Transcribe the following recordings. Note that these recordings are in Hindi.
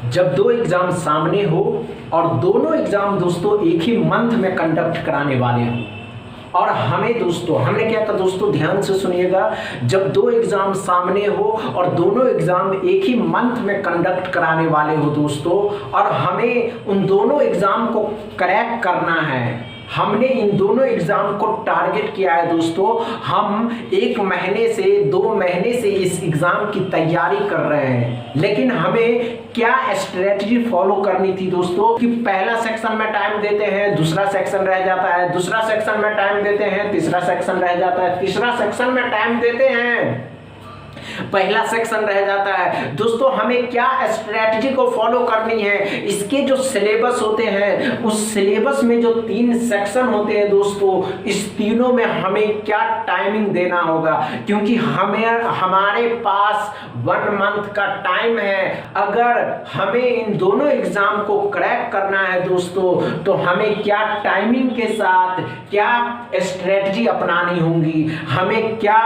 जब दो एग्जाम सामने हो और दोनों एग्जाम दोस्तों एक ही मंथ में कंडक्ट कराने वाले हो, और हमें दोस्तों हमने क्या कहा दोस्तों, ध्यान से सुनिएगा, जब दो एग्जाम सामने हो और दोनों एग्जाम एक ही मंथ में कंडक्ट कराने वाले हो दोस्तों, और हमें उन दोनों एग्जाम को क्रैक करना है, हमने इन दोनों एग्जाम को टारगेट किया है दोस्तों। हम 1 महीने से 2 महीने से इस एग्जाम की तैयारी कर रहे हैं, लेकिन हमें क्या स्ट्रेटजी फॉलो करनी थी दोस्तों कि पहला सेक्शन में टाइम देते हैं, दूसरा सेक्शन रह जाता है, दूसरा सेक्शन में टाइम देते हैं, तीसरा सेक्शन रह जाता है, तीसरा सेक्शन में टाइम देते हैं, पहला सेक्शन रह जाता है। दोस्तों हमें क्या स्ट्रेटजी को फॉलो करनी है, इसके जो सिलेबस होते हैं उस सिलेबस में जो 3 सेक्शन होते हैं दोस्तों, इस तीनों में हमें क्या टाइमिंग देना होगा, क्योंकि हमारे पास 1 मंथ का टाइम है। अगर हमें इन दोनों एग्जाम को क्रैक करना है दोस्तों, तो हमें क्या टाइमिंग के साथ क्या स्ट्रेटजी अपनानी होगी, हमें क्या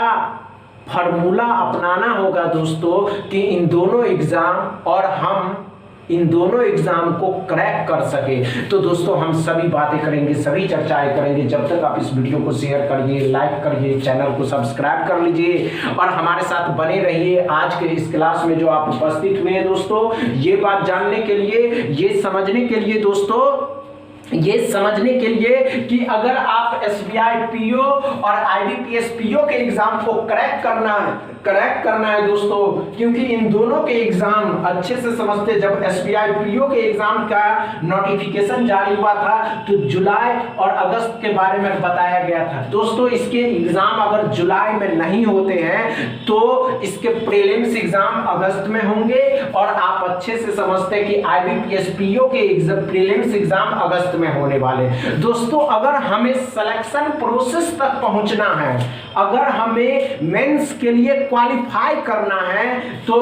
फार्मूला अपनाना होगा दोस्तों कि इन दोनों एग्जाम और हम इन दोनों एग्जाम को क्रैक कर सके। तो दोस्तों हम सभी बातें करेंगे, सभी चर्चाएं करेंगे। जब तक आप इस वीडियो को शेयर करिए, लाइक करिए, चैनल को सब्सक्राइब कर लीजिए और हमारे साथ बने रहिए। आज के इस क्लास में जो आप उपस्थित हुए हैं दोस्तों, ये बात जानने के लिए, ये समझने के लिए दोस्तों, ये समझने के लिए कि अगर आप एसबीआई पीओ और आईबीपीएस पीओ के एग्जाम को क्रैक करना है दोस्तों, क्योंकि इन दोनों के एग्जाम अच्छे से समझते। जब एसबीआई पीओ के एग्जाम का नोटिफिकेशन जारी हुआ था तो जुलाई और अगस्त के बारे में बताया गया था दोस्तों। इसके एग्जाम अगर जुलाई में नहीं होते हैं तो इसके प्रीलिम्स एग्जाम अगस्त में होंगे, और आप अच्छे से समझते कि आईबीपीएस पीओ के प्रीलिम्स एग्जाम अगस्त में होने वाले दोस्तों। अगर हमें सिलेक्शन प्रोसेस तक पहुंचना है, अगर हमें मेंस के लिए क्वालिफाई करना है, तो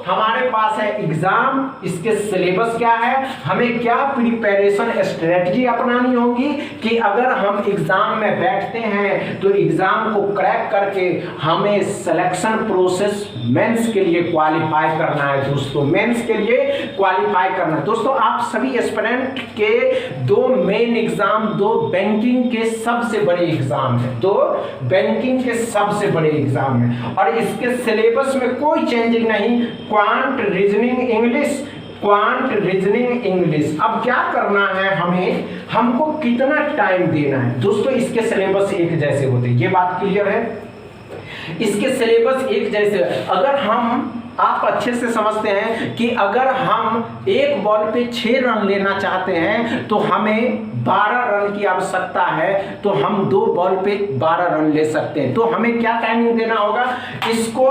हमारे पास है एग्जाम, इसके सिलेबस क्या है, हमें क्या प्रिपरेशन स्ट्रेटजी अपनानी होगी कि अगर हम एग्जाम में बैठते हैं तो एग्जाम को क्रैक करके हमें सिलेक्शन प्रोसेस मेंस के लिए क्वालिफाई करना है दोस्तों, मेंस के लिए क्वालिफाई करना है दोस्तों। आप सभी एस्पिरेंट के 2 मेन एग्जाम, 2 बैंकिंग के सबसे बड़े एग्जाम है, 2 बैंकिंग के सबसे बड़े एग्जाम है, और इसके सिलेबस में कोई चेंजिंग नहीं। Quant reasoning English, quant reasoning English. अब क्या करना है, हमको कितना टाइम देना है दोस्तों। इसके सिलेबस एक जैसे होते हैं, ये बात क्लियर है, इसके सिलेबस एक जैसे। अगर आप अच्छे से समझते हैं कि अगर हम एक बॉल पे 6 रन लेना चाहते हैं तो हमें 12 रन की आवश्यकता है, तो हम 2 बॉल पे 12 रन ले सकते हैं। तो हमें क्या टाइमिंग देना होगा, इसको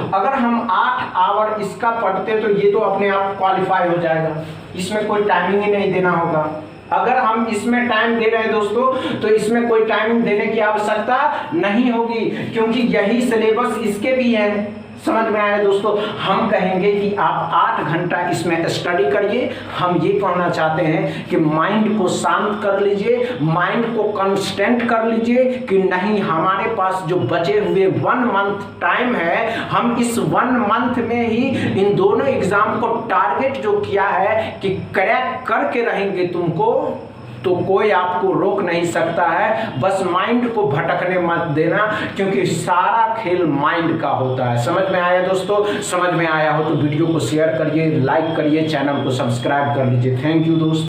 अगर हम 8 आवर इसका पढ़ते तो ये तो अपने आप क्वालिफाई हो जाएगा, इसमें कोई टाइमिंग ही नहीं देना होगा। अगर हम इसमें टाइम दे रहे हैं दोस्तों तो इसमें कोई टाइमिंग देने की आवश्यकता नहीं होगी, क्योंकि यही सिलेबस इसके भी है। समझ में आया दोस्तों। हम कहेंगे कि आप 8 घंटा इसमें स्टडी करिए। हम ये कहना चाहते हैं कि माइंड को शांत कर लीजिए, माइंड को कंस्टेंट कर लीजिए कि नहीं, हमारे पास जो बचे हुए 1 मंथ टाइम है, हम इस 1 मंथ में ही इन दोनों एग्जाम को टारगेट जो किया है कि क्रैक करके रहेंगे तुमको, तो कोई आपको रोक नहीं सकता है। बस माइंड को भटकने मत देना, क्योंकि सारा खेल माइंड का होता है। समझ में आया दोस्तों? समझ में आया हो तो वीडियो को शेयर करिए, लाइक करिए, चैनल को सब्सक्राइब कर लीजिए। थैंक यू दोस्तों।